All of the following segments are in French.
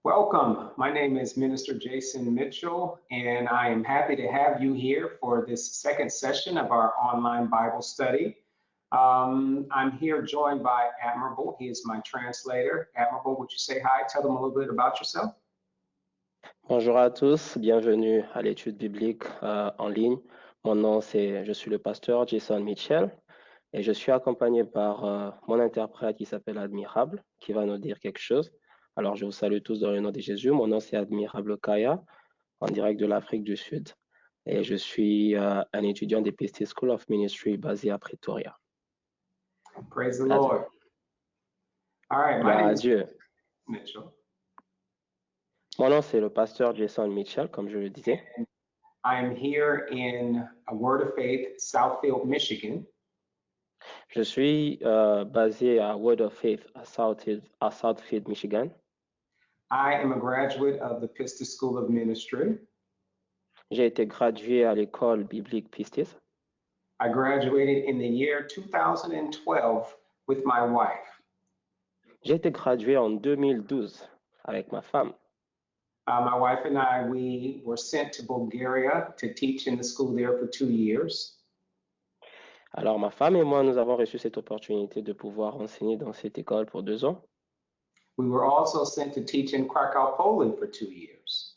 Welcome. My name is Minister Jason Mitchell, and I am happy to have you here for this second session of our online Bible study. I'm here joined by Admirable. He is my translator. Admirable, would you say hi? Tell them a little bit about yourself. Bonjour à tous, bienvenue à l'étude biblique en ligne. Je suis le pasteur Jason Mitchell et je suis accompagné par mon interprète qui s'appelle Admirable, qui va nous dire quelque chose. Alors, je vous salue tous dans le nom de Jésus. Mon nom, c'est Admirable Kaya, en direct de l'Afrique du Sud. Et je suis un étudiant des Pistis School of Ministry basé à Pretoria. Praise the Lord. All right, my Gloire name à is Dieu. Mitchell. Mon nom, c'est le pasteur Jason Mitchell, comme je le disais. I'm here in a Word of Faith, Southfield, Michigan. Je suis basé à Word of Faith à Southfield, Michigan. I am a graduate of the Pistis School of Ministry. J'ai été gradué à l'école biblique Pistis. I graduated in the year 2012 with my wife. J'ai été gradué en 2012 avec ma femme. My wife and I, we were sent to Bulgaria to teach in the school there for 2 years. Alors, ma femme et moi, nous avons reçu cette opportunité de pouvoir enseigner dans cette école pour 2 ans. We were also sent to teach in Krakow, Poland for 2 years.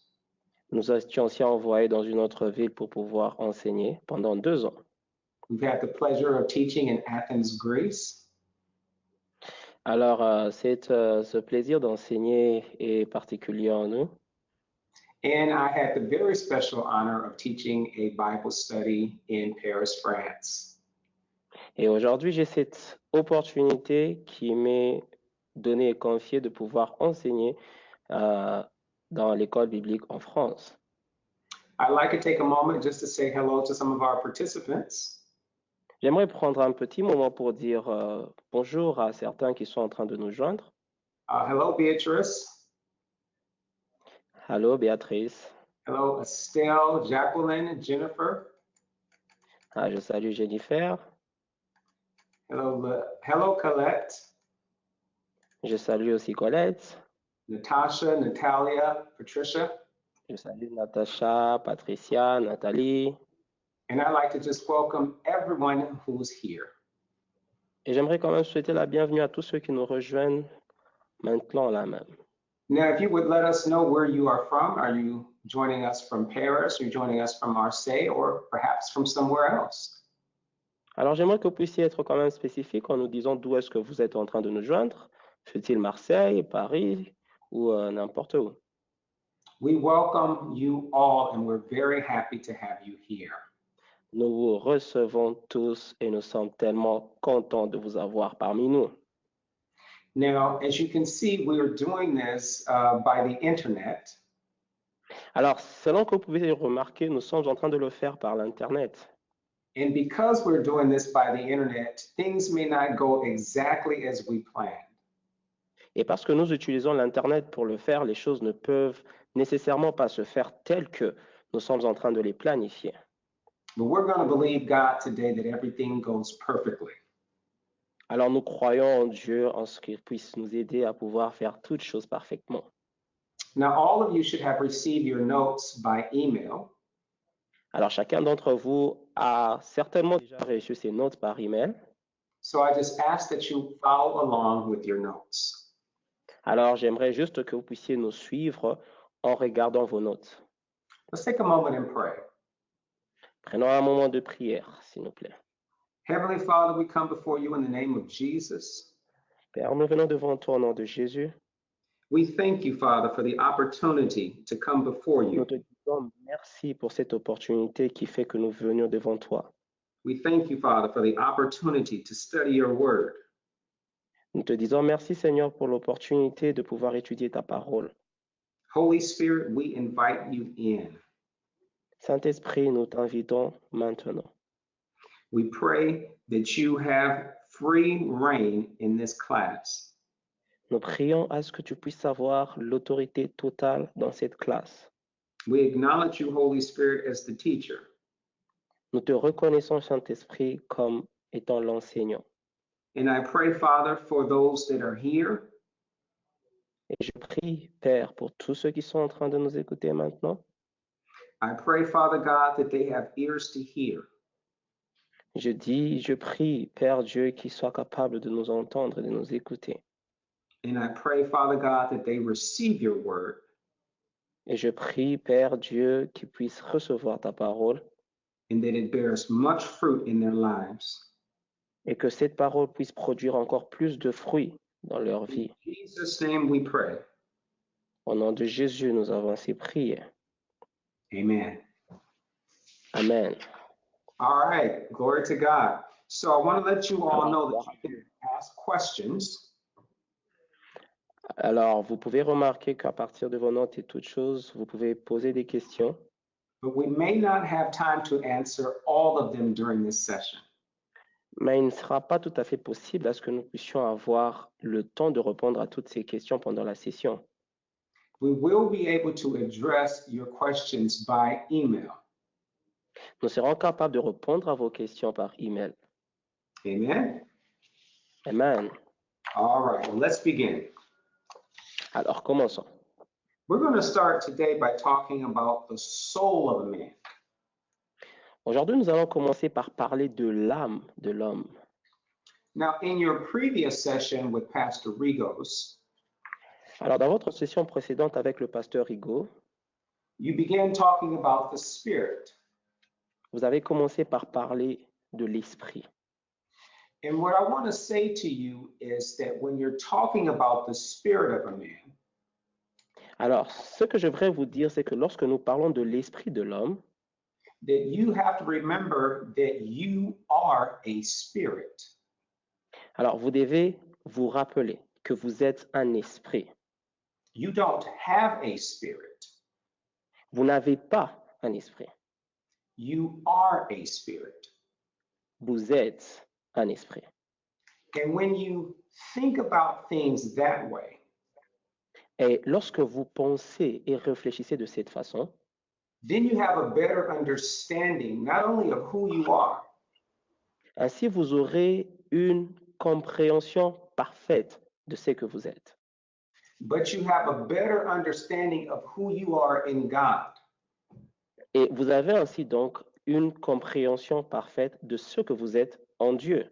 Nous étions aussi envoyés dans une autre ville pour pouvoir enseigner pendant 2 ans. We've had the pleasure of teaching in Athens, Greece. Alors, ce plaisir d'enseigner est particulier en nous. And I had the very special honor of teaching a Bible study in Paris, France. Et aujourd'hui, j'ai cette opportunité qui m'est donnée et confiée de pouvoir enseigner dans l'école biblique en France. I'd like to take a moment just to say hello to some of our participants. J'aimerais prendre un petit moment pour dire bonjour à certains qui sont en train de nous joindre. Hello, Beatrice. Allô, Béatrice. Hello, Estelle, Jacqueline, Jennifer. Je salue Jennifer. Hello, Colette. Je salue aussi Colette. Natasha, Natalia, Patricia. Je salue Natacha, Patricia, Nathalie. And I'd like to just welcome everyone who's here. Et j'aimerais quand même souhaiter la bienvenue à tous ceux qui nous rejoignent maintenant là même. Now, if you would let us know where you are from, are you joining us from Paris, are you joining us from Marseille, or perhaps from somewhere else? Alors, j'aimerais que vous puissiez être quand même spécifique en nous disant d'où est-ce que vous êtes en train de nous joindre. Fut-il Marseille, Paris ou n'importe où? We welcome you all, and we're very happy to have you here. Nous vous recevons tous et nous sommes tellement contents de vous avoir parmi nous. Now, as you can see, we are doing this by the internet. Alors, selon que vous pouvez remarquer, nous sommes en train de le faire par l'Internet. And because we're doing this by the internet, things may not go exactly as we planned. Et parce que nous utilisons l'Internet pour le faire, les choses ne peuvent nécessairement pas se faire telles que nous sommes en train de les planifier. But we're going to believe God today that everything goes perfectly. Alors nous croyons en Dieu, en ce qu'il puisse nous aider à pouvoir faire toutes choses parfaitement. Now, all of you should have received your notes by email. Alors chacun d'entre vous a certainement déjà reçu ses notes par email. So I just ask that you follow along with your notes. Alors j'aimerais juste que vous puissiez nous suivre en regardant vos notes. Let's take a moment and pray. Prenons un moment de prière, s'il vous plaît. Heavenly Father, we come before you in the name of Jesus. Père, nous venons devant toi au nom de Jésus. We thank you, Father, for the opportunity to come before you. Nous te disons merci pour cette opportunité qui fait que nous venions devant toi. We thank you, Father, for the opportunity to study your word. Nous te disons merci, Seigneur, pour l'opportunité de pouvoir étudier ta parole. Holy Spirit, we invite you in. Saint-Esprit, nous t'invitons maintenant. We pray that you have free reign in this class. Nous prions à ce que tu puisses avoir l'autorité totale dans cette classe. We acknowledge you, Holy Spirit, as the teacher. Nous te reconnaissons, Saint-Esprit, comme étant l'enseignant. And I pray, Father, for those that are here. Et je prie, Père, pour tous ceux qui sont en train de nous écouter maintenant. I pray, Father God, that they have ears to hear. Je prie, Père Dieu, qu'ils soient capables de nous entendre et de nous écouter. And I pray, Father God, that they receive your word. Et je prie, Père Dieu, qu'ils puissent recevoir ta parole And that it bears much fruit in their lives. et que cette parole puisse produire encore plus de fruits dans leur In vie. Jesus' name we pray. Au nom de Jésus, nous avons ainsi prié. Amen. Amen. All right, glory to God. So I want to let you all know that you can ask questions. Alors, vous pouvez remarquer qu'à partir de vos notes et toutes choses, vous pouvez poser des questions. But we may not have time to answer all of them during this session. Mais il ne sera pas tout à fait possible à ce que nous puissions avoir le temps de répondre à toutes ces questions pendant la session. We will be able to address your questions by email. Nous serons capables de répondre à vos questions par email. Amen. Amen. All right, well, let's begin. Alors, commençons. We're going to start today by talking about the soul of a man. Aujourd'hui, nous allons commencer par parler de l'âme de l'homme. Now, in your previous session with Pastor Rigos, Alors, dans votre session précédente avec le pasteur Rigaud, you began talking about the spirit. vous avez commencé par parler de l'esprit. And what I want to say to you is that when you're talking about the spirit of a man, Alors, ce que je voudrais vous dire, c'est que lorsque nous parlons de l'esprit de l'homme, that you have to remember that you are a spirit. alors vous devez vous rappeler que vous êtes un esprit. You don't have a spirit. Vous n'avez pas un esprit. You are a spirit. Vous êtes un esprit. And when you think about things that way, Et lorsque vous pensez et réfléchissez de cette façon, then you have a better understanding not only of who you are, ainsi vous aurez une compréhension parfaite de ce que vous êtes. but you have a better understanding of who you are in God. Et vous avez ainsi donc une compréhension parfaite de ce que vous êtes en Dieu.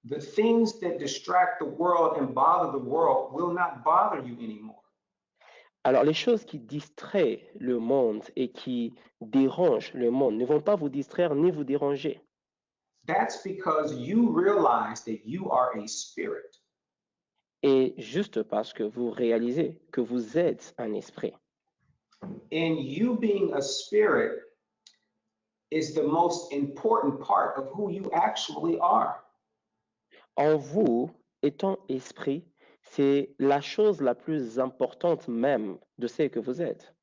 The things that distract the world and bother the world will not bother you anymore. Alors les choses qui distraient le monde et qui dérangent le monde ne vont pas vous distraire ni vous déranger. That's because you realize that you are a spirit. Et juste parce que vous réalisez que vous êtes un esprit. And you being a spirit is the most important part of who you actually are. En vous, étant esprit, c'est la chose la plus importante même de ce que vous êtes.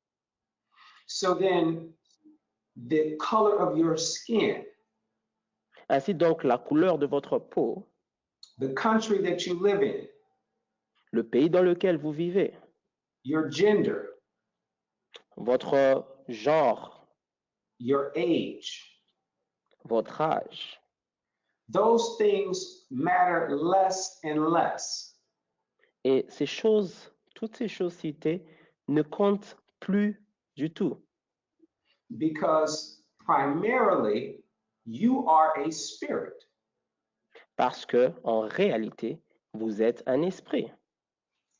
So then, the color of your skin, Ainsi donc, la couleur de votre peau, the country that you live in, le pays dans lequel vous vivez, your gender, votre genre, your age, votre âge, those things matter less and less et ces choses, toutes ces choses citées ne comptent plus du tout. because primarily you are a spirit. Parce que, en réalité, vous êtes un esprit.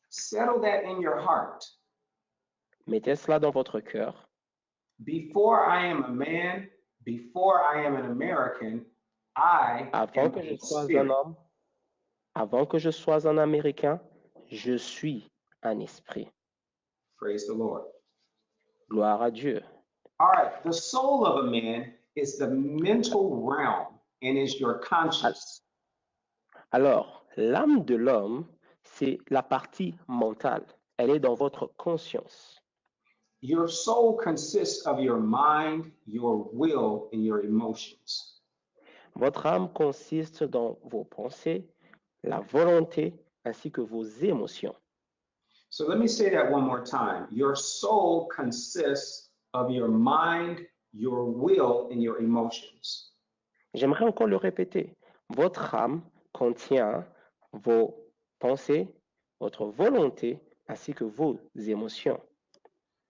Settle that in your heart. Mettez cela dans votre cœur. Before I am a man, before I am an American, I Avant am que je a sois un spirit. homme, avant que je sois un Américain, je suis un esprit. Praise the Lord. Gloire à Dieu. All right, the soul of a man is the mental realm and is your conscience. Alors, l'âme de l'homme, c'est la partie mentale. Elle est dans votre conscience. Your soul consists of your mind, your will, and your emotions. Votre âme consiste dans vos pensées, la volonté, ainsi que vos émotions. So let me say that one more time. Your soul consists of your mind, your will, and your emotions. J'aimerais encore le répéter. Votre âme contient vos pensées, votre volonté, ainsi que vos émotions.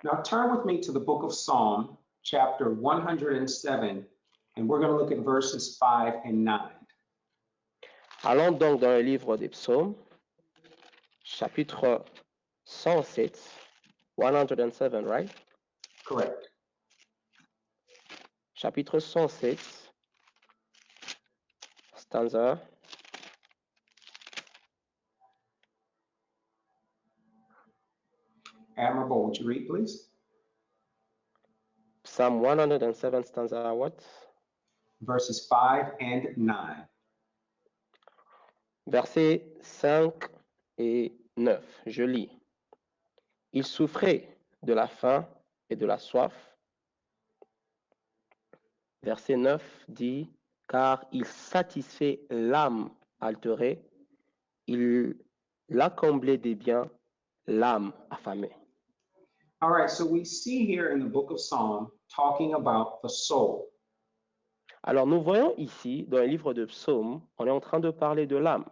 Now turn with me to the book of Psalm, chapter 107, and we're going to look at verses 5 and 9. Allons donc dans le livre des psaumes, chapitre 107, 107, right? Correct. Chapitre 107, stanza Admirable, would you read, please? Psalm 107, stanza what? Verses 5 and 9. Versets 5 et 9, je lis. Il souffrait de la faim et de la soif. Verset 9 dit, car il satisfait l'âme altérée, il l'a comblé des biens, l'âme affamée. All right, so we see here in the book of Psalm talking about the soul. Alors nous voyons ici, dans le livre de Psaumes, on est en train de parler de l'âme.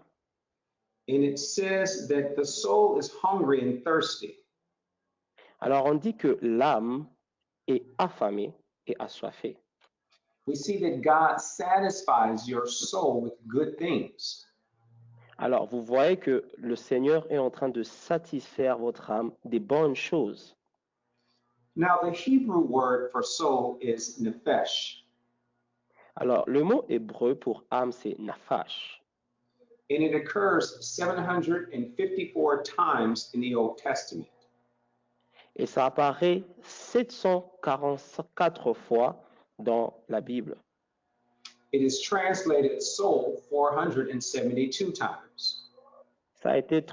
And it says that the soul is hungry and thirsty. Alors on dit que l'âme est affamée et assoiffée. We see that God satisfies your soul with good things. Alors vous voyez que le Seigneur est en train de satisfaire votre âme des bonnes choses. Now, the Hebrew word for soul is nephesh, Alors le mot hébreu pour âme, c'est nafash. and it occurs 754 times in the Old Testament. Et ça apparaît 744 fois dans la Bible. It is translated soul 472 times. Ça a été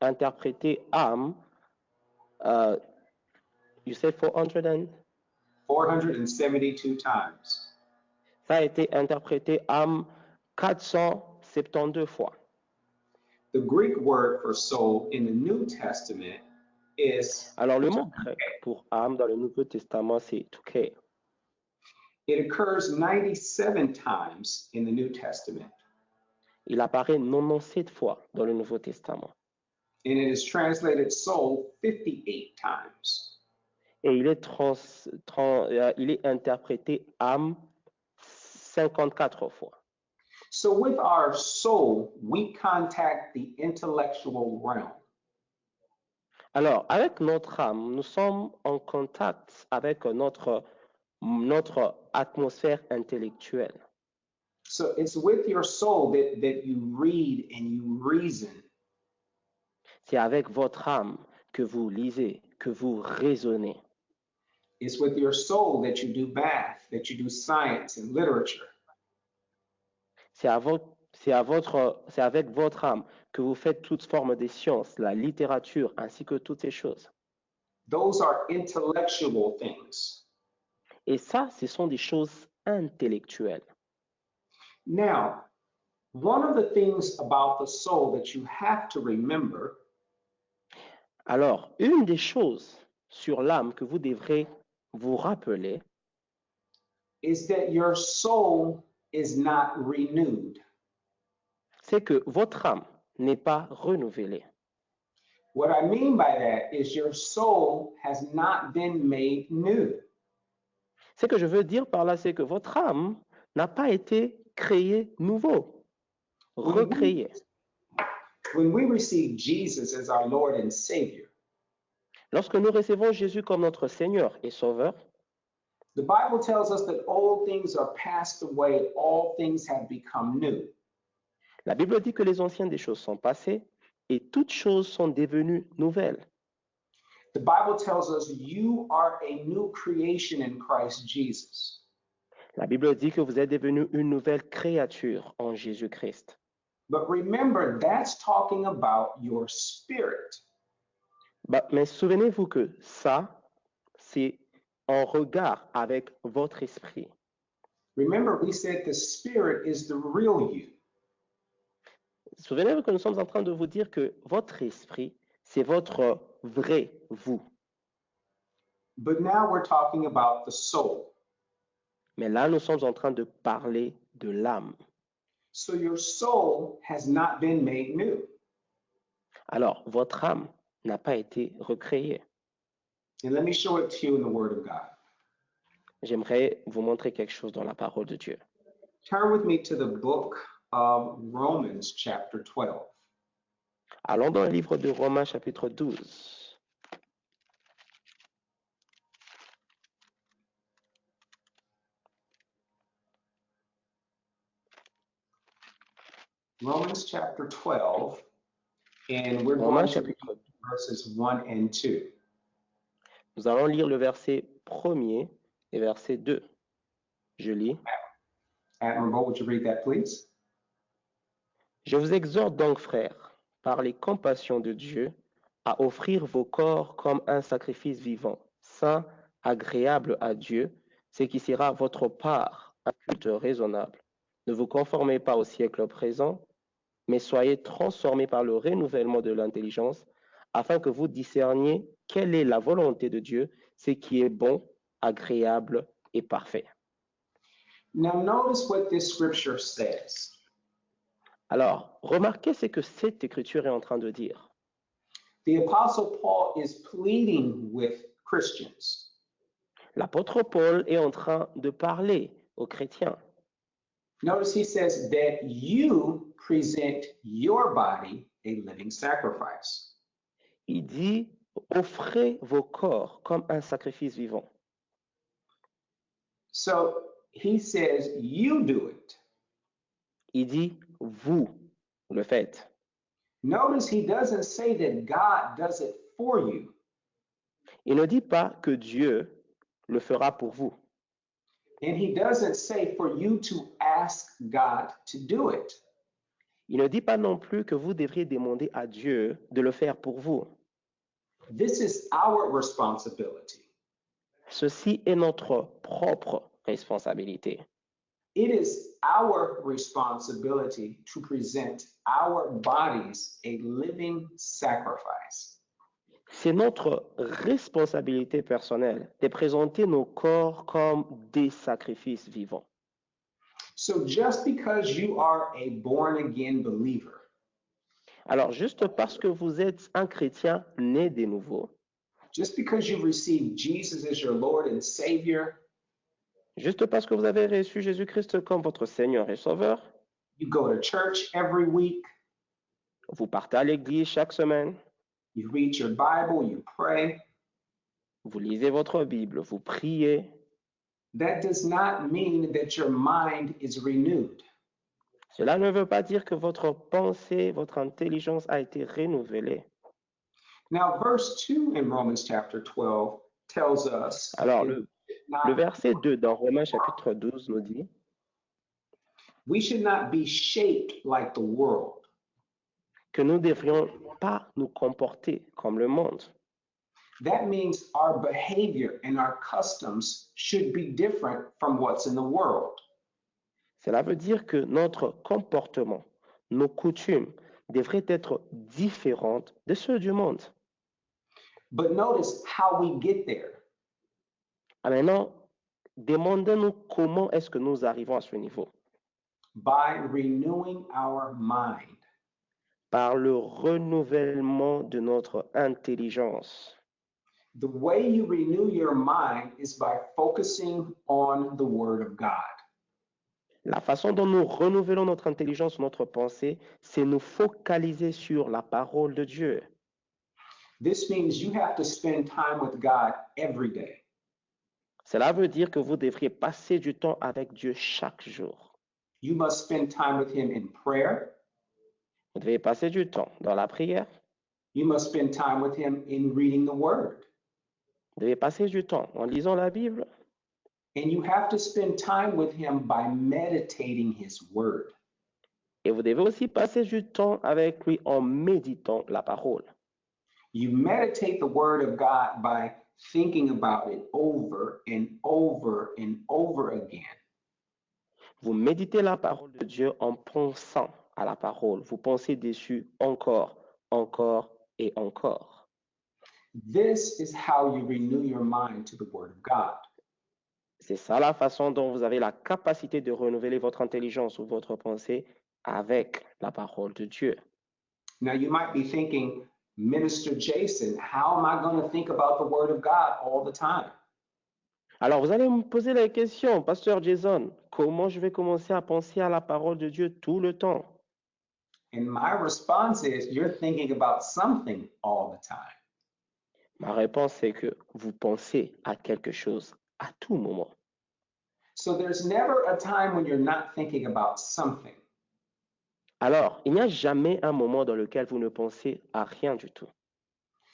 interprété âme. You said 400 472 times. Ça a été interprété âme 472 fois. The Greek word for soul in the New Testament is, Alors le mot grec pour âme dans le Nouveau Testament, c'est touké. it occurs 97 times in the New Testament, Il apparaît 97 fois dans le Nouveau Testament. and it is translated soul 58 times. Et il est interprété âme 54 fois. So with our soul, we contact the intellectual realm. Alors, avec notre âme, nous sommes en contact avec notre atmosphère intellectuelle. So it's with your soul that you read and you reason. C'est avec votre âme que vous lisez, que vous raisonnez. It's with your soul that you do math, that you do science and literature. C'est avec votre âme que vous faites toutes formes de sciences, la littérature, ainsi que toutes ces choses. Those are intellectual things. Et ça, ce sont des choses intellectuelles. Now, one of the things about the soul that you have to remember Alors, une des choses sur l'âme que vous devrez vous rappeler, is that your soul is not renewed. c'est que votre âme n'est pas renouvelée. What I mean by that is your soul has not been made new. Ce que je veux dire par là, c'est que votre âme n'a pas été créée nouveau, recréée. When we receive Jesus as our Lord and Savior, Lorsque nous recevons Jésus comme notre Seigneur et Sauveur, the Bible tells us that old things are passed away, all things have become new. la Bible dit que les anciennes des choses sont passées et toutes choses sont devenues nouvelles. The Bible tells us you are a new creation in Christ Jesus. La Bible dit que vous êtes devenu une nouvelle créature en Jésus-Christ. But remember, that's talking about your spirit. Mais souvenez-vous que ça, c'est en regard avec votre esprit. Remember, we said the spirit is the real you. Souvenez-vous que nous sommes en train de vous dire que votre esprit, c'est votre vrai vous. But now we're talking about the soul. Mais là, nous sommes en train de parler de l'âme. So your soul has not been made new. Alors, votre âme n'a pas été recréée. And let me show it to you in the Word of God. J'aimerais vous montrer quelque chose dans la parole de Dieu. Turn with me to the book of Romans, chapter 12. Allons dans le livre de Romains chapitre 12. Romans chapter 12, and we're going Romains to read chapitre 12. verses 1 and 2. Nous allons lire le verset 1er et verset 2. Je lis. Admirable, would you read that, please? Je vous exhorte donc, frères, par les compassions de Dieu, à offrir vos corps comme un sacrifice vivant, saint, agréable à Dieu, ce qui sera votre part, un culte raisonnable. Ne vous conformez pas au siècle présent, mais soyez transformés par le renouvellement de l'intelligence, afin que vous discerniez quelle est la volonté de Dieu, ce qui est bon, agréable et parfait. Now, notice what this scripture says. Alors, remarquez ce que cette écriture est en train de dire. The Apostle Paul is pleading with Christians. L'apôtre Paul est en train de parler aux chrétiens. Notice he says that you present your body a living sacrifice. Il dit, offrez vos corps comme un sacrifice vivant. So he says, you do it. Il dit, vous le faites. Notice he doesn't say that God does it for you. Il ne dit pas que Dieu le fera pour vous. And he doesn't say for you to ask God to do it. Il ne dit pas non plus que vous devriez demander à Dieu de le faire pour vous. This is our responsibility. Ceci est notre propre responsabilité. It is our responsibility to present our bodies a living sacrifice. C'est notre responsabilité personnelle de présenter nos corps comme des sacrifices vivants. So just because you are a born again believer, Alors, juste parce que vous êtes un chrétien né de nouveau, just because you've received Jesus as your Lord and Savior, juste parce que vous avez reçu Jésus-Christ comme votre Seigneur et Sauveur, you go to church every week, vous partez à l'église chaque semaine, you read your Bible, you pray, vous lisez votre Bible, vous priez, that does not mean that your mind is renewed. cela ne veut pas dire que votre pensée, votre intelligence a été renouvelée. Now, verse 2 in Romans chapter 12 tells us Alors, that le verset 2 dans Romains chapitre 12 nous dit, we should not be shaped like the world. que nous ne devrions pas nous comporter comme le monde. That means our behavior and our customs should be different from what's in the world. Cela veut dire que notre comportement, nos coutumes devraient être différentes de ceux du monde. But notice how we get there. Ah, maintenant, demandons-nous comment est-ce que nous arrivons à ce niveau. By renewing our mind. Par le renouvellement de notre intelligence. The way you renew your mind is by focusing on the Word of God. La façon dont nous renouvelons notre intelligence, notre pensée, c'est nous focaliser sur la parole de Dieu. This means you have to spend time with God every day. Cela veut dire que vous devriez passer du temps avec Dieu chaque jour. You must spend time with Him in prayer. Vous devez passer du temps dans la prière. You must spend time with Him in reading the Word. Vous devez passer du temps en lisant la Bible. And you have to spend time with Him by meditating His Word. Et vous devez aussi passer du temps avec lui en méditant la parole. You meditate the Word of God by thinking about it over and over and over again. Vous méditez la parole de Dieu en pensant à la parole. Vous pensez dessus encore, encore et encore. This is how you renew your mind to the Word of God. C'est ça la façon dont vous avez la capacité de renouveler votre intelligence ou votre pensée avec la parole de Dieu. Now, you might be thinking, Minister Jason, how am I going to think about the Word of God all the time? Alors, vous allez me poser la question, Pasteur Jason, comment je vais commencer à penser à la parole de Dieu tout le temps? And my response is, you're thinking about something all the time. Ma réponse est que vous pensez à quelque chose à tout moment. So there's never a time when you're not thinking about something. Alors, il n'y a jamais un moment dans lequel vous ne pensez à rien du tout.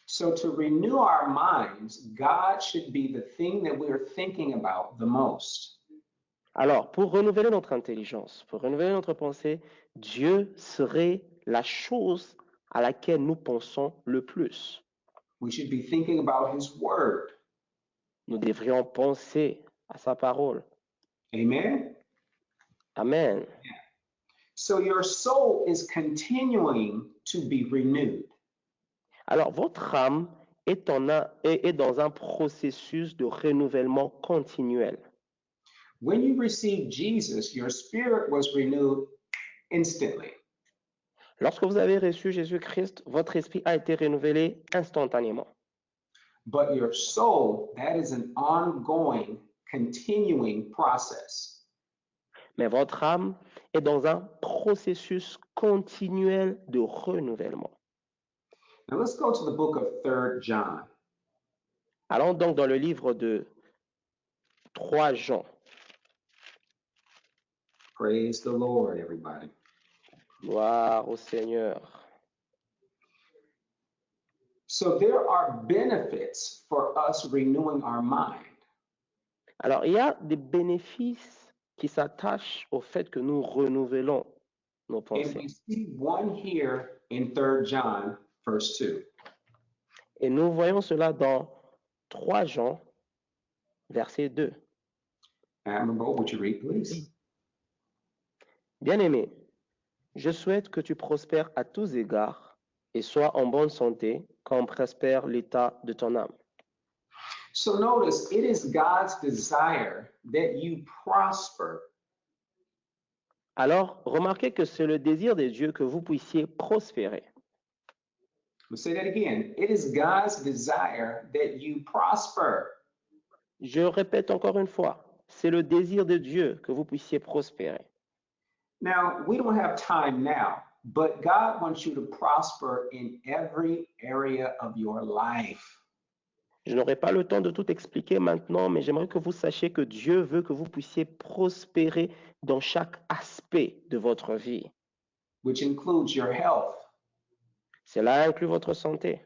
So to renew our minds, God should be the thing that we are thinking about the most. Alors, pour renouveler notre intelligence, pour renouveler notre pensée, Dieu serait la chose à laquelle nous pensons le plus. We should be thinking about His Word. Nous devrions penser à sa parole. Amen? Amen. So your soul is continuing to be renewed. Alors, votre âme est dans un processus de renouvellement continuel. When you received Jesus, your spirit was renewed instantly. Lorsque vous avez reçu Jésus-Christ, votre esprit a été renouvelé instantanément. But your soul, that is an ongoing, continuing process. Mais votre âme est dans un processus continuel de renouvellement. Now let's go to the book of 3 John. Allons donc dans le livre de 3 Jean. Praise the Lord, everybody. Gloire au Seigneur. So there are benefits for us renewing our mind. Alors, il y a des bénéfices qui s'attachent au fait que nous renouvelons nos And pensées. we see one here in 3 John, verse 2. Et nous voyons cela dans 3 Jean, verset 2. Admirable, would you read, please? Bien-aimé, je souhaite que tu prospères à tous égards et sois en bonne santé comme prospère l'état de ton âme. So notice, it is God's desire that you prosper. Alors, remarquez que c'est le désir de Dieu que vous puissiez prospérer. We'll say that again. It is God's desire that you prosper. Je répète encore une fois, c'est le désir de Dieu que vous puissiez prospérer. Now, we don't have time now, but God wants you to prosper in every area of your life. Je n'aurai pas le temps de tout expliquer maintenant, mais j'aimerais que vous sachiez que Dieu veut que vous puissiez prospérer dans chaque aspect de votre vie. Which includes your health, Cela inclut votre santé,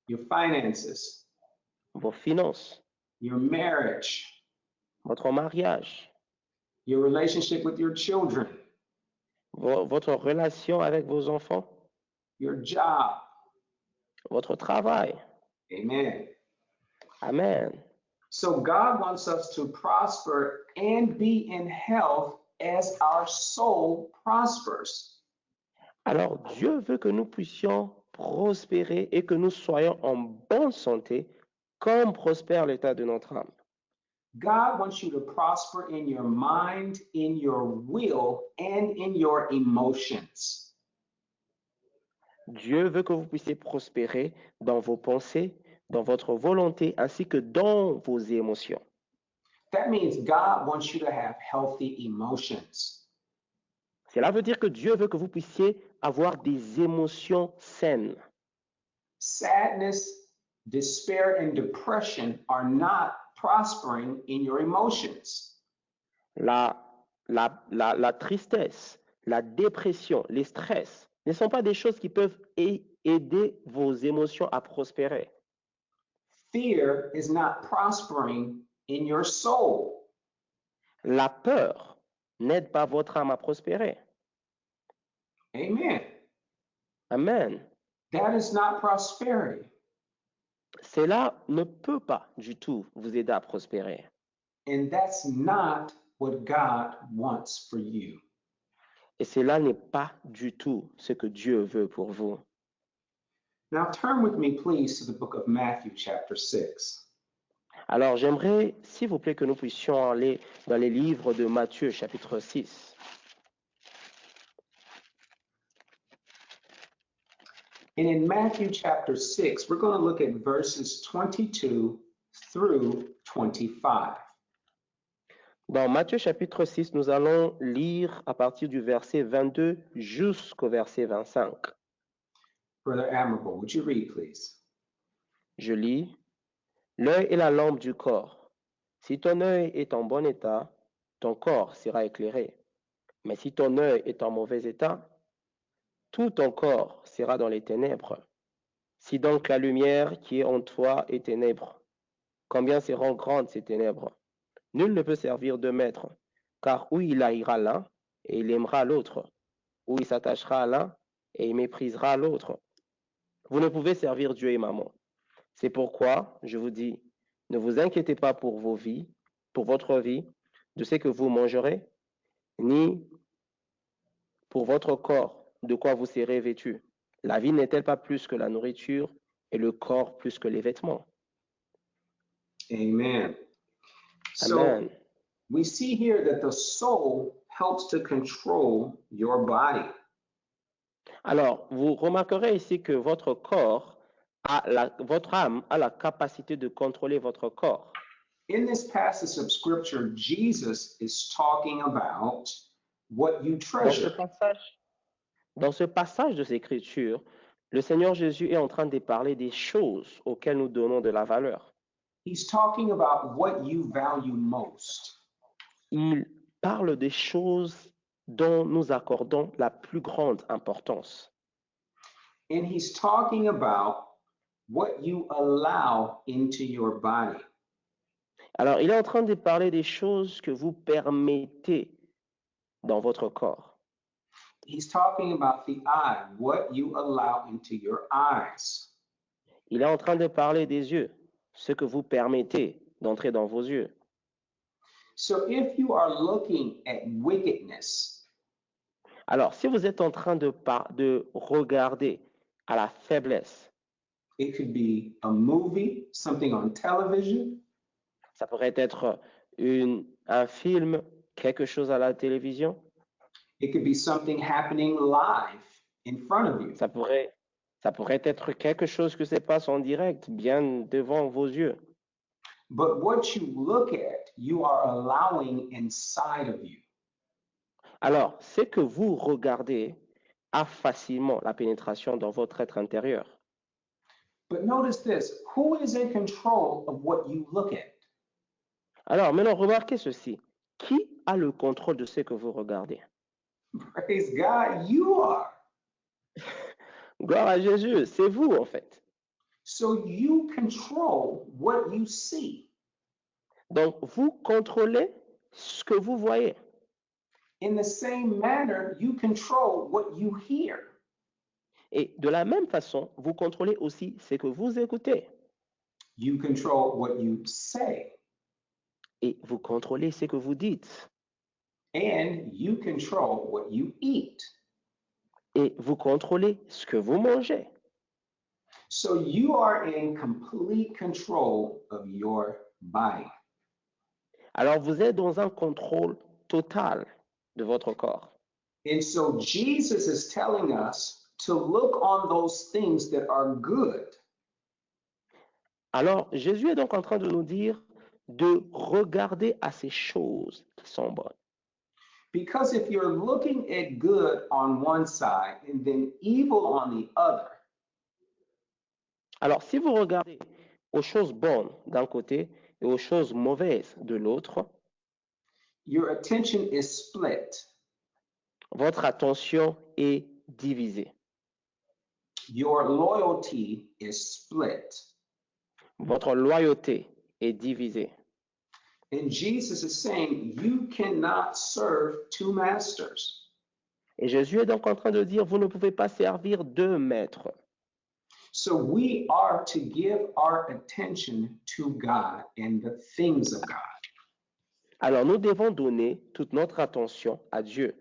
your finances, vos finances, your marriage, votre mariage, your relationship with your children, votre relation avec vos enfants, your job. votre travail. Amen. Amen. So God wants us to prosper and be in health as our soul prospers. Alors Dieu veut que nous puissions prospérer et que nous soyons en bonne santé comme prospère l'état de notre âme. God wants you to prosper in your mind, in your will, and in your emotions. Dieu veut que vous puissiez prospérer dans vos pensées, dans votre volonté, ainsi que dans vos émotions. That means God wants you to have healthy emotions. Cela veut dire que Dieu veut que vous puissiez avoir des émotions saines. Sadness, despair, and depression are not prospering in your emotions. La tristesse, la dépression, les stress ne sont pas des choses qui peuvent aider vos émotions à prospérer. Fear is not prospering in your soul. La peur n'aide pas votre âme à prospérer. Amen. Amen. That is not prosperity. Cela ne peut pas du tout vous aider à prospérer. And that's not what God wants for you. Et cela n'est pas du tout ce que Dieu veut pour vous. Now turn with me, please, to the book of Matthew, chapter 6. Alors j'aimerais, s'il vous plaît, que nous puissions aller dans les livres de Matthieu, chapitre 6. And in Matthew chapter 6, we're going to look at verses 22 through 25. Dans Matthieu chapitre 6, nous allons lire à partir du verset 22 jusqu'au verset 25. Brother Admirable, would you read, please? Je lis, l'œil est la lampe du corps. Si ton œil est en bon état, ton corps sera éclairé. Mais si ton œil est en mauvais état, tout ton corps sera dans les ténèbres. Si donc la lumière qui est en toi est ténèbre, combien seront grandes ces ténèbres? Nul ne peut servir deux maîtres, car ou il haïra l'un et il aimera l'autre, ou il s'attachera à l'un et il méprisera l'autre. Vous ne pouvez servir Dieu et Mammon. C'est pourquoi je vous dis, ne vous inquiétez pas pour votre vie, de ce que vous mangerez, ni pour votre corps, de quoi vous serez vêtu. La vie n'est-elle pas plus que la nourriture et le corps plus que les vêtements? Amen. So Amen. we see here that the soul helps to control your body. Alors, vous remarquerez ici que votre corps, votre âme a la capacité de contrôler votre corps. In this passage of scripture, Jesus is talking about what you treasure. Dans ce passage de l'Écriture, le Seigneur Jésus est en train de parler des choses auxquelles nous donnons de la valeur. He's talking about what you value most. Il parle des choses dont nous accordons la plus grande importance. And he's talking about what you allow into your body. Alors, il est en train de parler des choses que vous permettez dans votre corps. He's talking about the eye, what you allow into your eyes. Il est en train de parler des yeux, ce que vous permettez d'entrer dans vos yeux. So if you are looking at wickedness, Alors, si vous êtes en train de regarder à la faiblesse, it could be a movie, something on television. ça pourrait être un film, quelque chose à la télévision. It could be something happening live in front of you. Ça pourrait être quelque chose que se passe en direct, bien devant vos yeux. But what you look at, you are allowing inside of you. Alors, ce que vous regardez a facilement la pénétration dans votre être intérieur. But notice this, who is in control of what you look at? Alors, maintenant, remarquez ceci. Qui a le contrôle de ce que vous regardez? Praise God, you are. Gloire à Jésus, c'est vous en fait. So you control what you see. Donc, vous contrôlez ce que vous voyez. In the same manner, you control what you hear. Et de la même façon, vous contrôlez aussi ce que vous écoutez. You control what you say. Et vous contrôlez ce que vous dites. And you control what you eat. Et vous contrôlez ce que vous mangez. So you are in complete control of your body. Alors, vous êtes dans un contrôle total de votre corps. And so Jesus is telling us to look on those things that are good. Alors, Jésus est donc en train de nous dire de regarder à ces choses qui sont bonnes. Because if you're looking at good on one side and then evil on the other, Alors, si vous regardez aux choses bonnes d'un côté et aux choses mauvaises de l'autre, your attention is split. votre attention est divisée. Your loyalty is split. Votre loyauté est divisée. And Jesus is saying you cannot serve two masters. Et Jésus est donc en train de dire, vous ne pouvez pas servir deux maîtres. So we are to give our attention to God and the things of God. Alors nous devons donner toute notre attention à Dieu,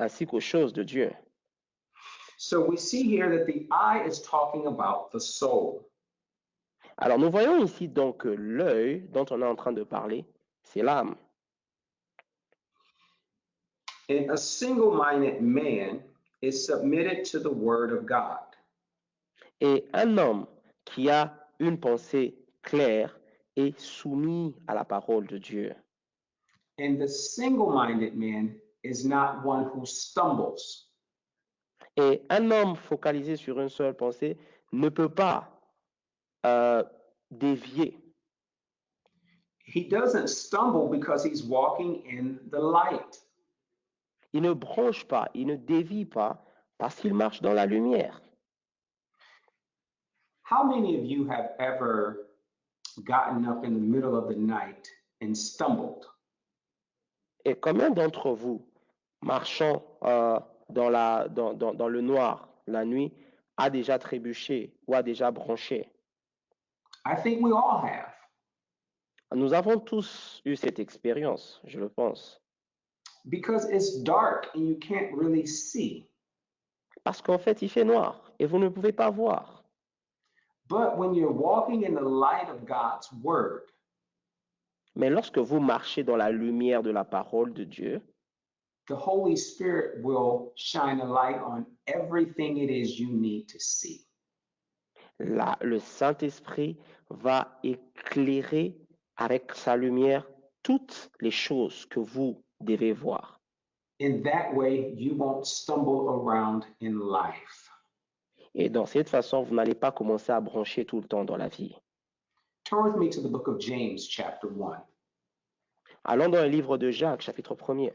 ainsi qu'aux choses de Dieu. So we see here that the eye is talking about the soul. Alors nous voyons ici donc que l'œil dont on est en train de parler, c'est l'âme. And a single-minded man is submitted to the word of God. Et un homme qui a une pensée claire est soumis à la parole de Dieu. And the single-minded man is not one who stumbles. Et un homme focalisé sur une seule pensée ne peut pas dévier. He doesn't stumble because he's walking in the light. Il ne bronche pas, il ne dévie pas parce qu'il marche dans la lumière. How many of you have ever gotten up in the middle of the night and stumbled? Et combien d'entre vous, marchant dans le noir la nuit, a déjà trébuché ou a déjà bronché? I think we all have. Nous avons tous eu cette expérience, je le pense. Because it's dark and you can't really see. Parce qu'en fait, il fait noir et vous ne pouvez pas voir. But when you're walking in the light of God's word, Mais lorsque vous marchez dans la lumière de la parole de Dieu, the Holy Spirit will shine a light on everything it is you need to see. le Saint-Esprit va éclairer avec sa lumière toutes les choses que vous devez voir. In that way, you won't stumble around in life. Et dans cette façon, vous n'allez pas commencer à broncher tout le temps dans la vie. Turn with me to the book of James, chapter 1. Allons dans le livre de Jacques, chapitre 1er.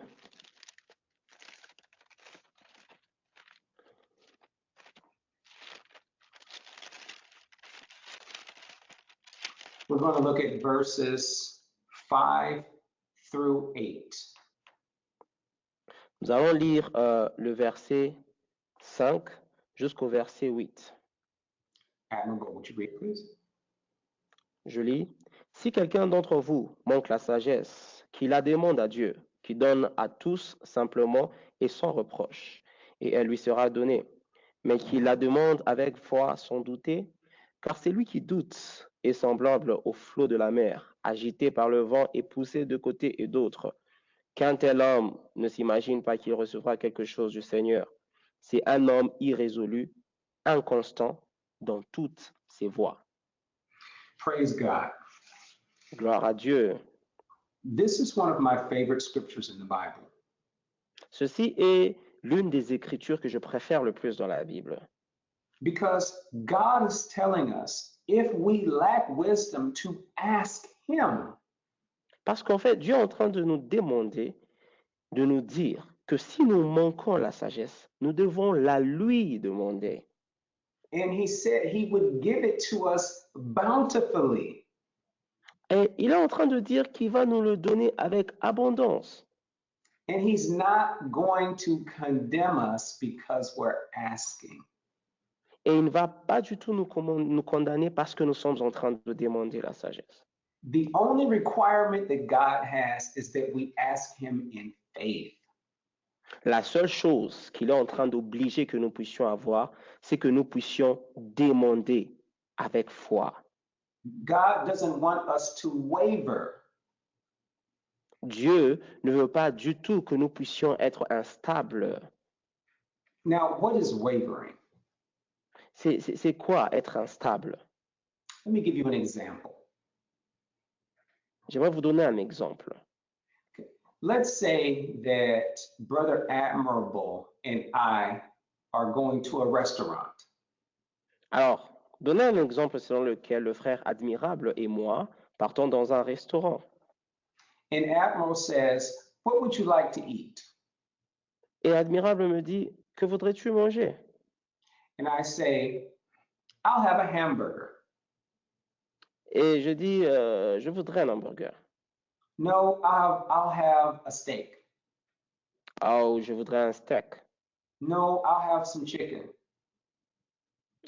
We're going to look at verses 5 through 8. Nous allons lire le verset 5 jusqu'au verset 8. Admirable, would you read, please? Je lis, si quelqu'un d'entre vous manque la sagesse, qu'il la demande à Dieu, qui donne à tous simplement et sans reproche, et elle lui sera donnée, mais qu'il la demande avec foi sans douter, car celui qui doute est semblable au flot de la mer, agité par le vent et poussé de côté et d'autre. Qu'un tel homme ne s'imagine pas qu'il recevra quelque chose du Seigneur. C'est un homme irrésolu, inconstant dans toutes ses voies. Praise God. Gloire à Dieu. This is one of my favorite scriptures in the Bible Ceci est l'une des écritures que je préfère le plus dans la Bible. because God is telling us if we lack wisdom to ask Him. Parce qu'en fait, Dieu est en train de nous demander, de nous dire que si nous manquons la sagesse, nous devons la lui demander. And He said He would give it to us bountifully. Et il est en train de dire qu'il va nous le donner avec abondance. And He's not going to condemn us because we're asking. Et il ne va pas du tout nous condamner parce que nous sommes en train de demander la sagesse. The only requirement that God has is that we ask Him in faith. La seule chose qu'il est en train d'obliger que nous puissions avoir, c'est que nous puissions demander avec foi. God doesn't want us to waver. Dieu ne veut pas du tout que nous puissions être instables. Now, what is wavering? C'est quoi être instable? Let me give you an example. J'aimerais vous donner un exemple. Let's say that Brother Admirable and I are going to a restaurant. Alors, donnez un exemple selon lequel le frère admirable et moi partons dans un restaurant. And Admiral says, "What would you like to eat?" Et admirable me dit, que voudrais-tu manger? And I say, "I'll have a hamburger." Et je dis, je voudrais un hamburger. No, I'll have a steak. Oh, je voudrais un steak. No, I'll have some chicken.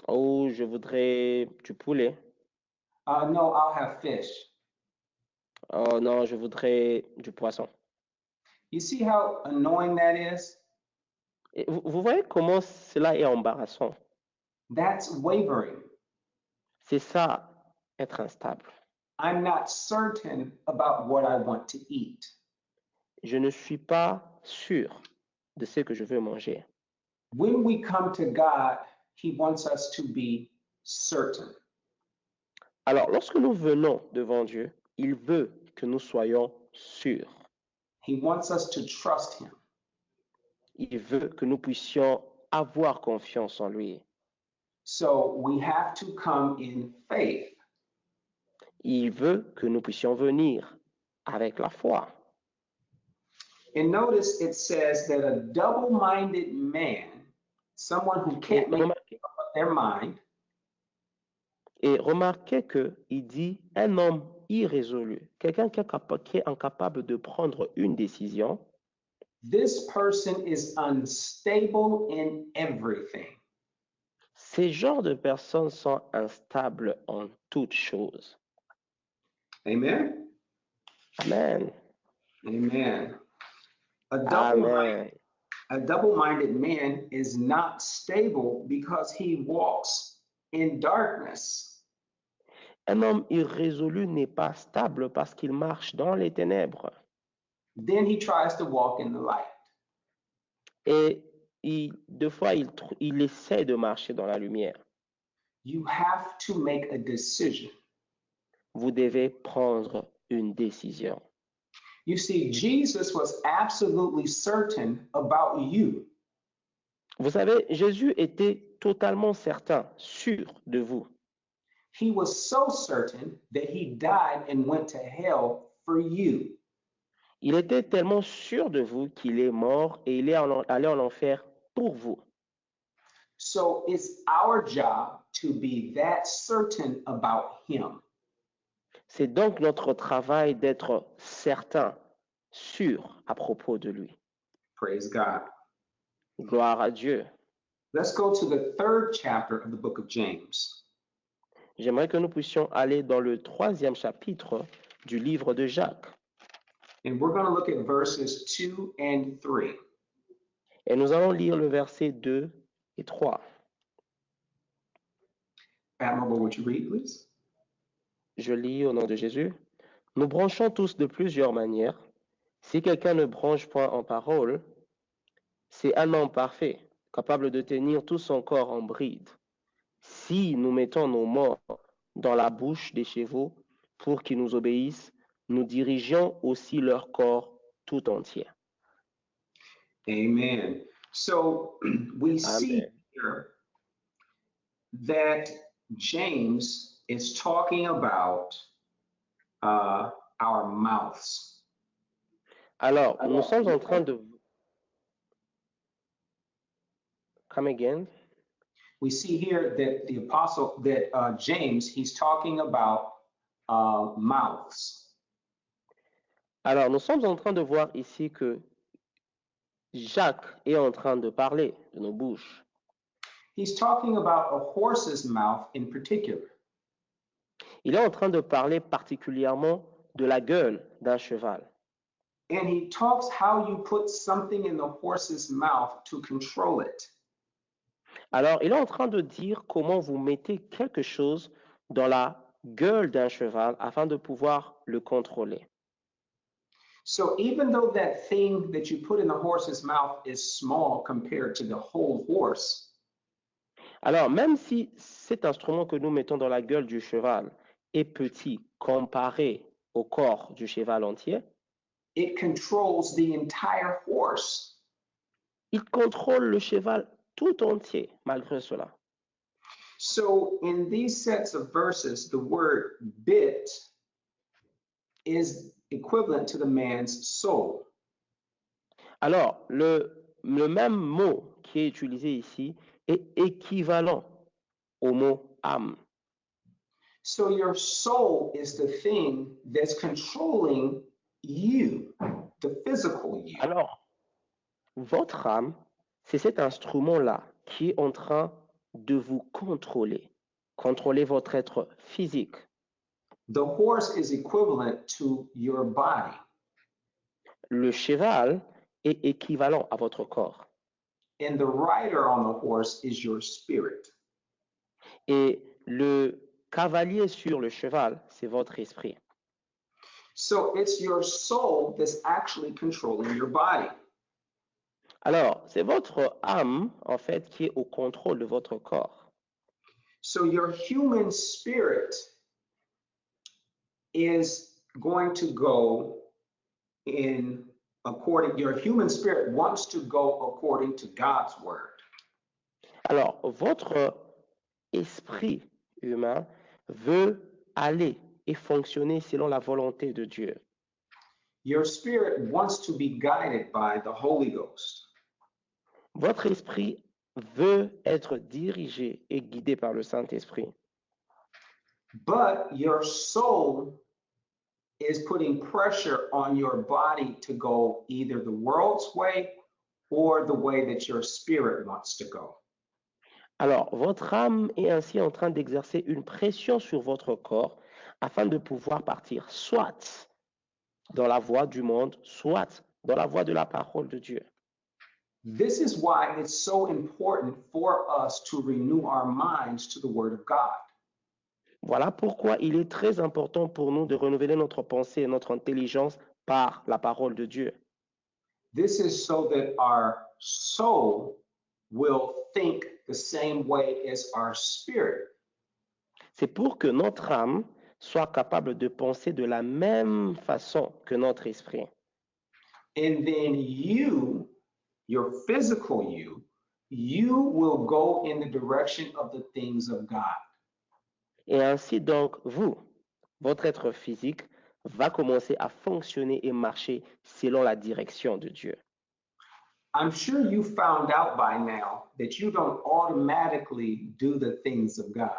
Oh, je voudrais du poulet. No, I'll have fish. Oh non, je voudrais du poisson. You see how annoying that is? Et vous voyez comment cela est embarrassant? That's wavering. C'est ça, être instable. I'm not certain about what I want to eat. Je ne suis pas sûr de ce que je veux manger. When we come to God, He wants us to be certain. Alors, lorsque nous venons devant Dieu, il veut que nous soyons sûrs. He wants us to trust him. Il veut que nous puissions avoir confiance en lui. So we have to come in faith. Il veut que nous puissions venir avec la foi. And notice it says that a double-minded man, someone who Et can't make remarquez, up their mind, et remarquez qu'il dit un homme irrésolu, quelqu'un qui est incapable de prendre une décision. this person is unstable in everything. Ces genres de personnes sont instables en toutes choses. Amen? Amen. Amen. A Amen. double-minded man is not stable because he walks in darkness. Un homme irrésolu n'est pas stable parce qu'il marche dans les ténèbres. Then he tries to walk in the light. Et des fois, il essaie de marcher dans la lumière. You have to make a decision. Vous devez prendre une décision. You see, Jesus was absolutely certain about you. Vous savez, Jésus était totalement certain, sûr de vous. He was so certain that he died and went to hell for you. Il était tellement sûr de vous qu'il est mort et il est allé en enfer pour vous. So it's our job to be that certain about him. C'est donc notre travail d'être certain, sûr à propos de lui. Praise God. Gloire à Dieu. Let's go to the 3rd chapter of the book of James. J'aimerais que nous puissions aller dans le 3e chapitre du livre de Jacques. And we're going to look at verses 2 and 3. Et nous allons lire le verset 2 et 3. Admirable, would you read, please? Je lis au nom de Jésus. Nous branchons tous de plusieurs manières. Si quelqu'un ne branche point en parole, c'est un homme parfait, capable de tenir tout son corps en bride. Si nous mettons nos mains dans la bouche des chevaux pour qu'ils nous obéissent, nous dirigeons aussi leur corps tout entier. Amen. So we see Amen. here that James is talking about our mouths. Alors, nous sommes en train de... Come again. We see here that the apostle, that James, he's talking about mouths. Alors, nous sommes en train de voir ici que Jacques est en train de parler de nos bouches. He's talking about a horse's mouth in particular. Il est en train de parler particulièrement de la gueule d'un cheval. And he talks how you put something in the horse's mouth to control it. Alors, il est en train de dire comment vous mettez quelque chose dans la gueule d'un cheval afin de pouvoir le contrôler. So even though that thing that you put in the horse's mouth is small compared to the whole horse, Alors, même si cet instrument que nous mettons dans la gueule du cheval est petit comparé au corps du cheval entier, it controls the entire horse. il contrôle le cheval tout entier malgré cela. So in these sets of verses, the word bit is equivalent to the man's soul. Alors, le même mot qui est utilisé ici est équivalent au mot âme. So your soul is the thing that's controlling you, the physical you. Alors, votre âme, c'est cet instrument-là qui est en train de vous contrôler votre être physique. The horse is equivalent to your body. Le cheval est équivalent à votre corps. And the rider on the horse is your spirit. Et le cavalier sur le cheval, c'est votre esprit. So it's your soul that's actually controlling your body. Alors, c'est votre âme, en fait, qui est au contrôle de votre corps. So your human spirit is going to go in according, your human spirit wants to go according to God's word. Alors, votre esprit humain veut aller et fonctionner selon la volonté de Dieu. Your spirit wants to be guided by the Holy Ghost. Votre esprit veut être dirigé et guidé par le Saint-Esprit. But your soul is putting pressure on your body to go either the world's way or the way that your spirit wants to go. Alors, votre âme est ainsi en train d'exercer une pression sur votre corps afin de pouvoir partir soit dans la voie du monde, soit dans la voie de la parole de Dieu. This is why it's so important for us to renew our minds to the Word of God. Voilà pourquoi il est très important pour nous de renouveler notre pensée et notre intelligence par la parole de Dieu. This is so that our soul will think the same way as our spirit. C'est pour que notre âme soit capable de penser de la même façon que notre esprit. And then you, your physical you will go in the direction of the things of God. Et ainsi donc, vous, votre être physique, va commencer à fonctionner et marcher selon la direction de Dieu. I'm sure you found out by now that you don't automatically do the things of God.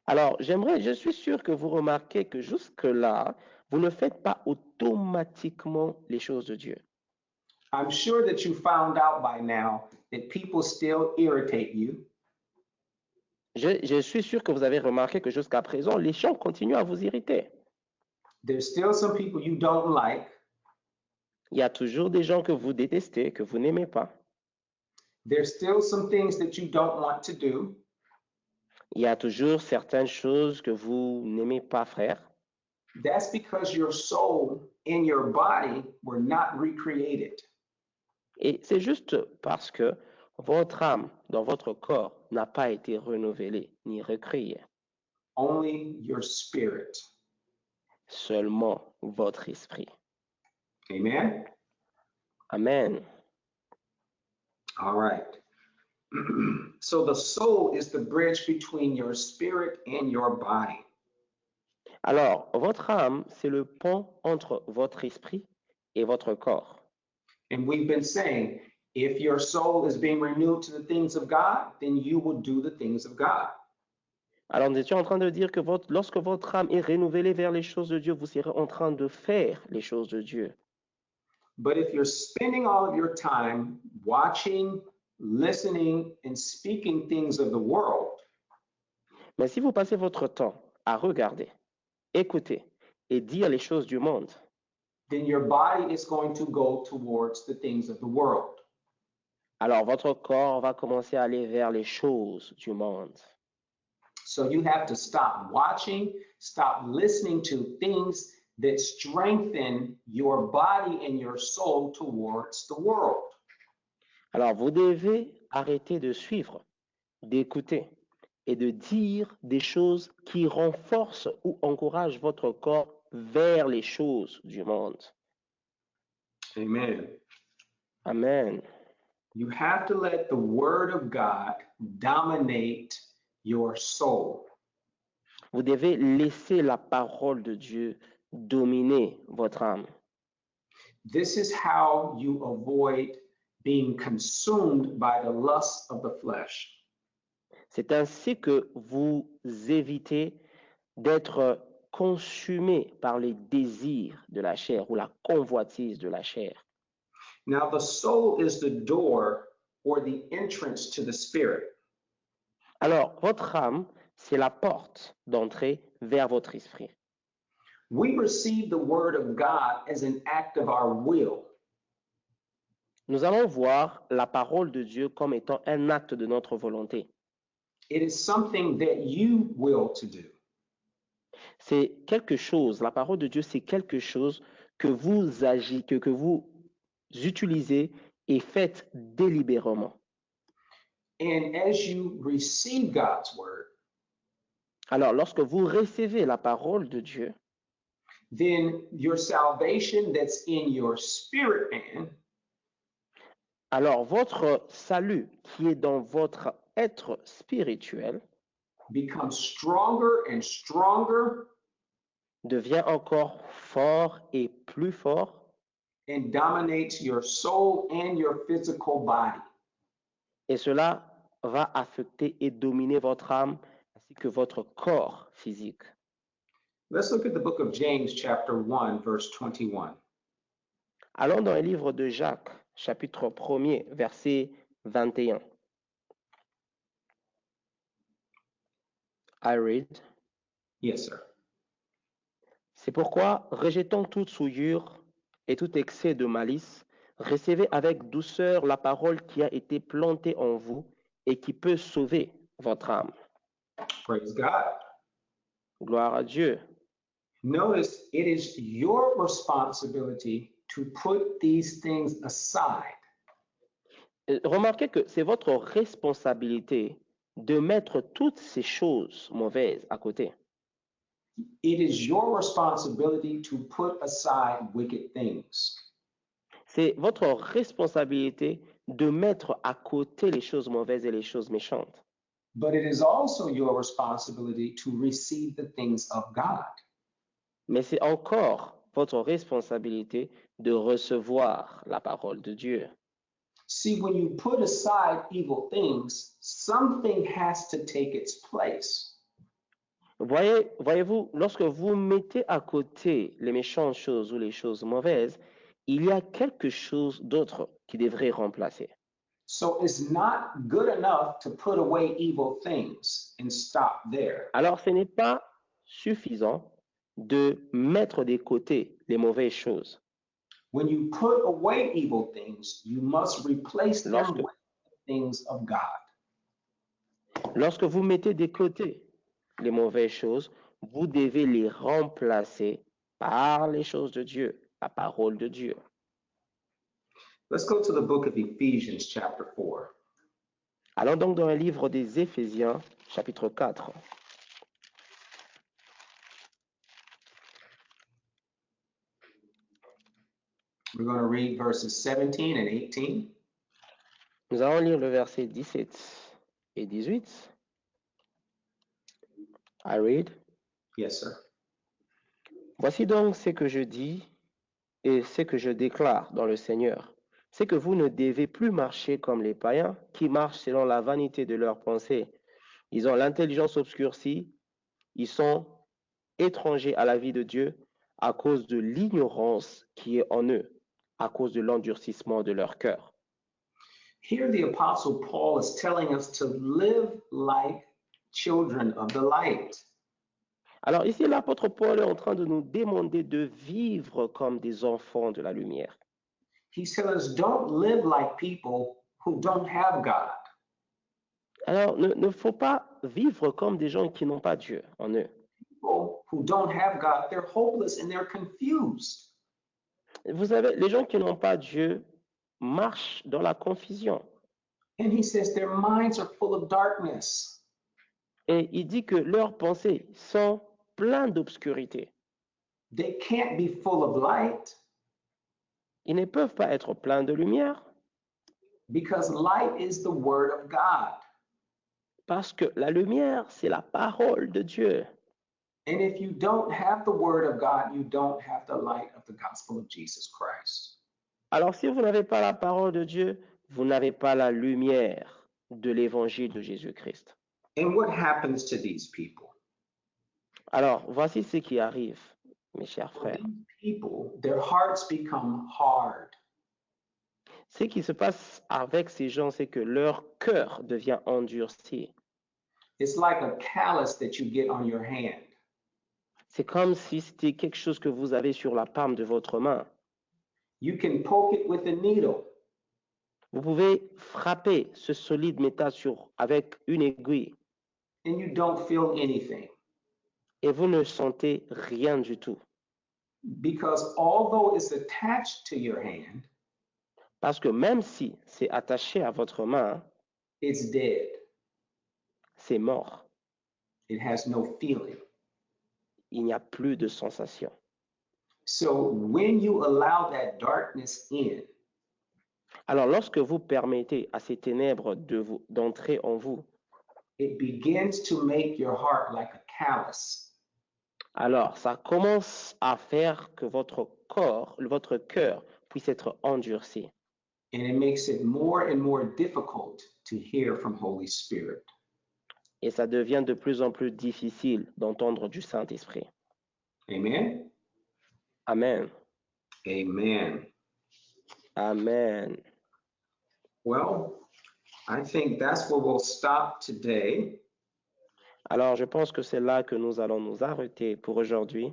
Alors, je suis sûr que vous remarquez que jusque-là, vous ne faites pas automatiquement les choses de Dieu. I'm sure that you found out by now that people still irritate you. Je suis sûr que vous avez remarqué que jusqu'à présent, les gens continuent à vous irriter. There's still some people you don't like. Il y a toujours des gens que vous détestez, que vous n'aimez pas. There's still some things that you don't want to do. Il y a toujours certaines choses que vous n'aimez pas faire. That's because your soul and your body were not recreated. Et c'est juste parce que votre âme dans votre corps n'a pas été renouvelée ni recréée. Only your spirit. Seulement votre esprit. Amen. Amen. All right. So the soul is the bridge between your spirit and your body. Alors, votre âme, c'est le pont entre votre esprit et votre corps. And we've been saying, if your soul is being renewed to the things of God, then you will do the things of God. Alors, nous étions en train de dire que lorsque votre âme est renouvelée vers les choses de Dieu, vous serez en train de faire les choses de Dieu. But if you're spending all of your time watching, listening, and speaking things of the world, Mais si vous passez votre temps à regarder, écouter et dire les choses du monde, then your body is going to go towards the things of the world. alors votre corps va commencer à aller vers les choses du monde. So you have to stop watching, stop listening to things that strengthen your body and your soul towards the world. Alors vous devez arrêter de suivre, d'écouter et de dire des choses qui renforcent ou encouragent votre corps vers les choses du monde. Amen. Amen. You have to let the word of God dominate your soul. Vous devez laisser la parole de Dieu dominer votre âme. This is how you avoid being consumed by the lusts of the flesh. C'est ainsi que vous évitez d'être consumé par les désirs de la chair ou la convoitise de la chair. Now, the soul is the door or the entrance to the spirit. Alors, votre âme, c'est la porte d'entrée vers votre esprit. We receive the word of God as an act of our will. Nous allons voir la parole de Dieu comme étant un acte de notre volonté. It is something that you will to do. C'est quelque chose, la parole de Dieu, c'est quelque chose que vous agissez, que vous utilisez et faites délibérément. And as you receive God's word, alors lorsque vous recevez la parole de Dieu, then your salvation that's in your spirit man alors votre salut qui est dans votre être spirituel becomes stronger and stronger devient encore fort et plus fort and dominates your soul and your physical body. et cela va affecter et dominer votre âme ainsi que votre corps physique. Let's look at the book of James, chapter 1, verse 21. Allons dans le livre de Jacques, chapitre 1er, verset 21. I read. Yes, sir. C'est pourquoi, rejetant toute souillure et tout excès de malice, recevez avec douceur la parole qui a été plantée en vous et qui peut sauver votre âme. Praise God. Gloire à Dieu. Notice it is your responsibility to put these things aside. Remarquez que c'est votre responsabilité de mettre toutes ces choses mauvaises à côté. It is your responsibility to put aside wicked things. C'est votre responsabilité de mettre à côté les choses mauvaises et les choses méchantes. But it is also your responsibility to receive the things of God. Mais c'est encore votre responsabilité de recevoir la parole de Dieu. See, when you put aside evil things, something has to take its place. Voyez-vous, lorsque vous mettez à côté les méchantes choses ou les choses mauvaises, il y a quelque chose d'autre qui devrait remplacer. So it's not good enough to put away evil things and stop there. Alors, ce n'est pas suffisant de mettre de côté les mauvaises choses. When you put away evil things, you must replace them Lorsque, with the things of God. lorsque vous mettez de côté les mauvaises choses, vous devez les remplacer par les choses de Dieu, la parole de Dieu. Let's go to the book of Ephesians, chapter 4. Allons donc dans le livre des Éphésiens, chapitre 4. We're going to read verses 17 and 18. Nous allons lire le verset 17 et 18. I read. Yes, sir. Voici donc ce que je dis et ce que je déclare dans le Seigneur. C'est que vous ne devez plus marcher comme les païens qui marchent selon la vanité de leurs pensées. Ils ont l'intelligence obscurcie, ils sont étrangers à la vie de Dieu à cause de l'ignorance qui est en eux, à cause de l'endurcissement de leur cœur. Here, the Apostle Paul is telling us to live like children of the light. Alors ici, l'apôtre Paul est en train de nous demander de vivre comme des enfants de la lumière. He tells us don't live like people who don't have God. Alors, ne faut pas vivre comme des gens qui n'ont pas Dieu en eux. People who don't have God, they're hopeless and they're confused. Vous savez, les gens qui n'ont pas Dieu marchent dans la confusion. And he says their minds are full of darkness. Et il dit que leurs pensées sont pleines d'obscurité. They can't be full of light Ils ne peuvent pas être pleins de lumière because light is the word of God. parce que la lumière, c'est la parole de Dieu. And if you don't have the word of God, you don't have the light of the gospel of Jesus Christ. Alors, si vous n'avez pas la parole de Dieu, vous n'avez pas la lumière de l'évangile de Jésus-Christ. And what happens to these people? Alors, voici ce qui arrive, mes chers For frères. these people, their hearts become hard. Ce qui se passe avec ces gens, c'est que leur cœur devient endurci. It's like a callus that you get on your hand. C'est comme si c'était quelque chose que vous avez sur la palme de votre main. You can poke it with a needle, Vous pouvez frapper ce solide métal avec une aiguille and you don't feel anything. et vous ne sentez rien du tout. Because although it's attached to your hand, Parce que même si c'est attaché à votre main, it's dead. C'est mort. It has no feeling. Il n'y a plus de sensation. So when you allow that darkness in, Alors, lorsque vous permettez à ces ténèbres d'entrer en vous, it begins to make your heart like a callus. alors ça commence à faire que votre cœur puisse être endurci. And it makes it more and more difficult to hear from Holy Spirit. Et ça devient de plus en plus difficile d'entendre du Saint-Esprit. Amen? Amen. Amen. Amen. Well, I think that's where we'll stop today. Alors, je pense que c'est là que nous allons nous arrêter pour aujourd'hui.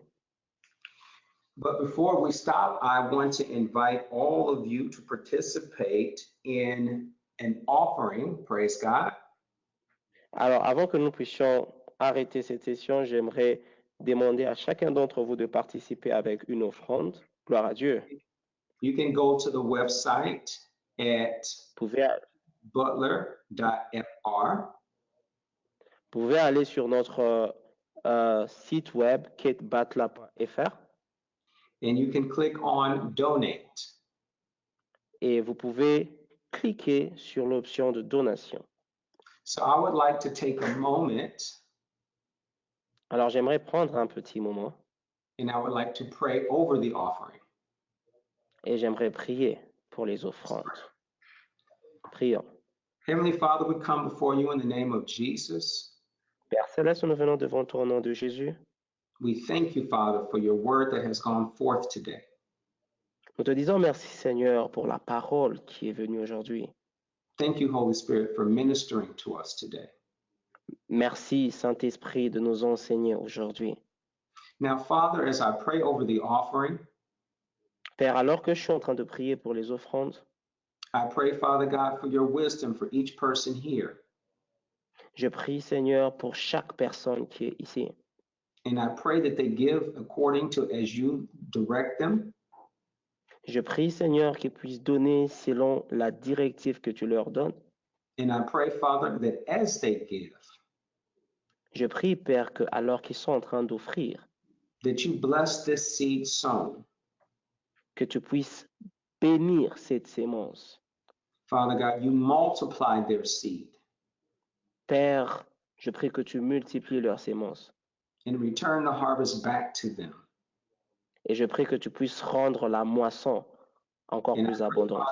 But before we stop, I want to invite all of you to participate in an offering, praise God. Alors, avant que nous puissions arrêter cette session, j'aimerais demander à chacun d'entre vous de participer avec une offrande. Gloire à Dieu. You can go to the website at Vous butler.fr. pouvez aller sur notre site web katebatla.fr and you can click on donate. et vous pouvez cliquer sur l'option de donation. So I would like to take a moment Alors, j'aimerais prendre un petit moment and I would like to pray over the offering. et j'aimerais prier pour les offrandes. Prions. Heavenly Father, we come before you in the name of Jesus. Père Céleste, nous venons devant toi au nom de Jésus. We thank you, Father, for your word that has gone forth today. Nous te disons merci, Seigneur, pour la parole qui est venue aujourd'hui. Thank you, Holy Spirit, for ministering to us today. Merci, Saint-Esprit, de nous enseigner aujourd'hui. Now, Father, as I pray over the offering, Père, alors que je suis en train de prier pour les offrandes, I pray, Father God, for your wisdom for each person here. je prie, Seigneur, pour chaque personne qui est ici. And I pray that they give according to as you direct them. Je prie, Seigneur, qu'ils puissent donner selon la directive que tu leur donnes. And I pray, Father, that as they give, Je prie, Père, que alors qu'ils sont en train d'offrir, that you bless this seed sown. que tu puisses bénir cette sémence. Father God, you multiply their seed Père, je prie que tu multiplies leurs sémences. and return the harvest back to them. Et je prie que tu puisses rendre la moisson encore And I plus pray, abondante.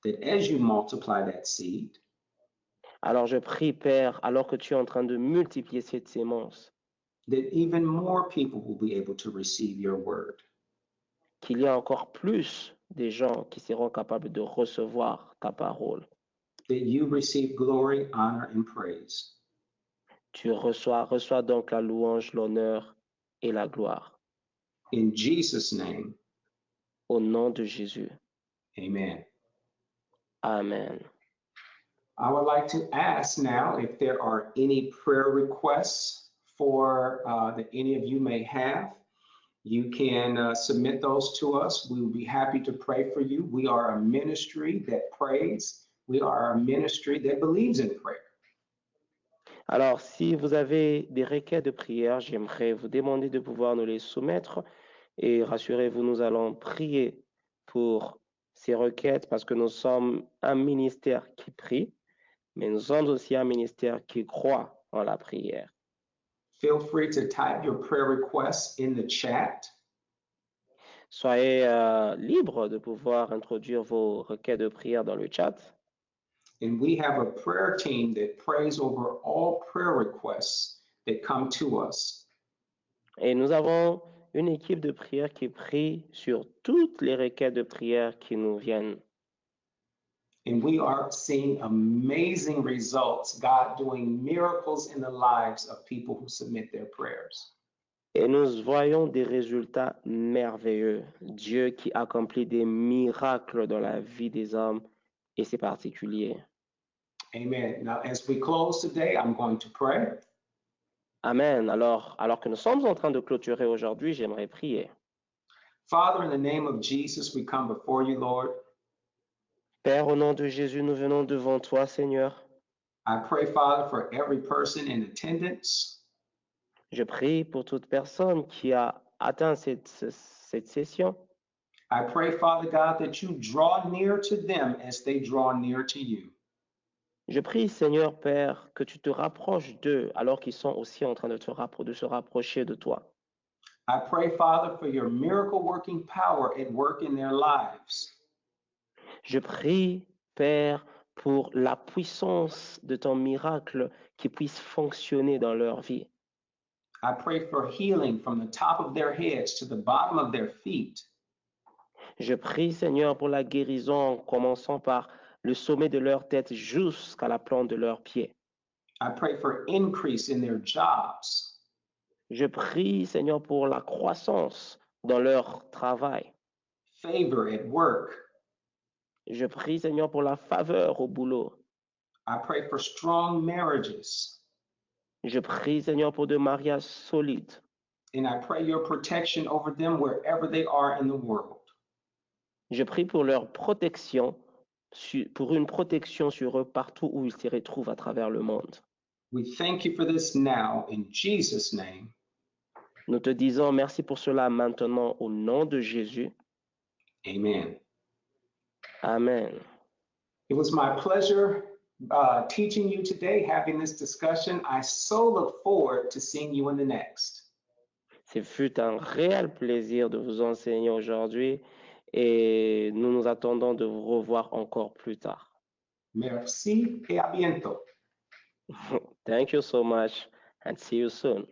Father, that as you multiply that seed, Alors je prie, Père, alors que tu es en train de multiplier cette sémence, that even more people will be able to receive your word. qu'il y ait encore plus de gens qui seront capables de recevoir ta parole. That you receive glory, honor, and praise. Tu reçois donc la louange, l'honneur et la gloire. In Jesus' name, Au nom de Jésus. amen. Amen. I would like to ask now if there are any prayer requests for that any of you may have. You can submit those to us. We will be happy to pray for you. We are a ministry that prays. We are a ministry that believes in prayer. Alors, si vous avez des requêtes de prière, j'aimerais vous demander de pouvoir nous les soumettre. Et rassurez-vous, nous allons prier pour ces requêtes parce que nous sommes un ministère qui prie, mais nous sommes aussi un ministère qui croit en la prière. Feel free to type your prayer requests in the chat. Soyez libres de pouvoir introduire vos requêtes de prière dans le chat. And we have a prayer team that prays over all prayer requests that come to us. Et nous avons une équipe de prière qui prie sur toutes les requêtes de prière qui nous viennent. And we are seeing amazing results, God doing miracles in the lives of people who submit their prayers. Et nous voyons des résultats merveilleux. Dieu qui accomplit des miracles dans la vie des hommes et c'est particulier. Amen. Now, as we close today, I'm going to pray. Amen. Alors que nous sommes en train de clôturer aujourd'hui, j'aimerais prier. Father, in the name of Jesus, we come before you, Lord. Père, au nom de Jésus, nous venons devant toi, Seigneur. I pray, Father, for every person in attendance. Je prie pour toute personne qui a atteint cette session. I pray, Father God, that you draw near to them as they draw near to you. Je prie, Seigneur Père, que tu te rapproches d'eux alors qu'ils sont aussi en train de se rapprocher de toi. I pray, Father, for your miracle working power at work in their lives. Je prie, Père, pour la puissance de ton miracle qui puisse fonctionner dans leur vie. I pray for healing from the top of their heads to the bottom of their feet. Je prie, Seigneur, pour la guérison en commençant par le sommet de leur tête jusqu'à la plante de leurs pieds. I pray for increase in their jobs. Je prie, Seigneur, pour la croissance dans leur travail. Favor at work. Je prie, Seigneur, pour la faveur au boulot. I pray for strong marriages. Je prie, Seigneur, pour des mariages solides. And I pray your protection over them wherever they are in the world. Je prie pour leur protection, pour une protection sur eux partout où ils se retrouvent à travers le monde. We thank you for this now in Jesus' name. Nous te disons merci pour cela maintenant au nom de Jésus. Amen. Amen. It was my pleasure teaching you today, having this discussion. I so look forward to seeing you in the next. Ce fut un réel plaisir de vous enseigner aujourd'hui et nous nous attendons de vous revoir encore plus tard. Merci et à bientôt. Thank you so much and see you soon.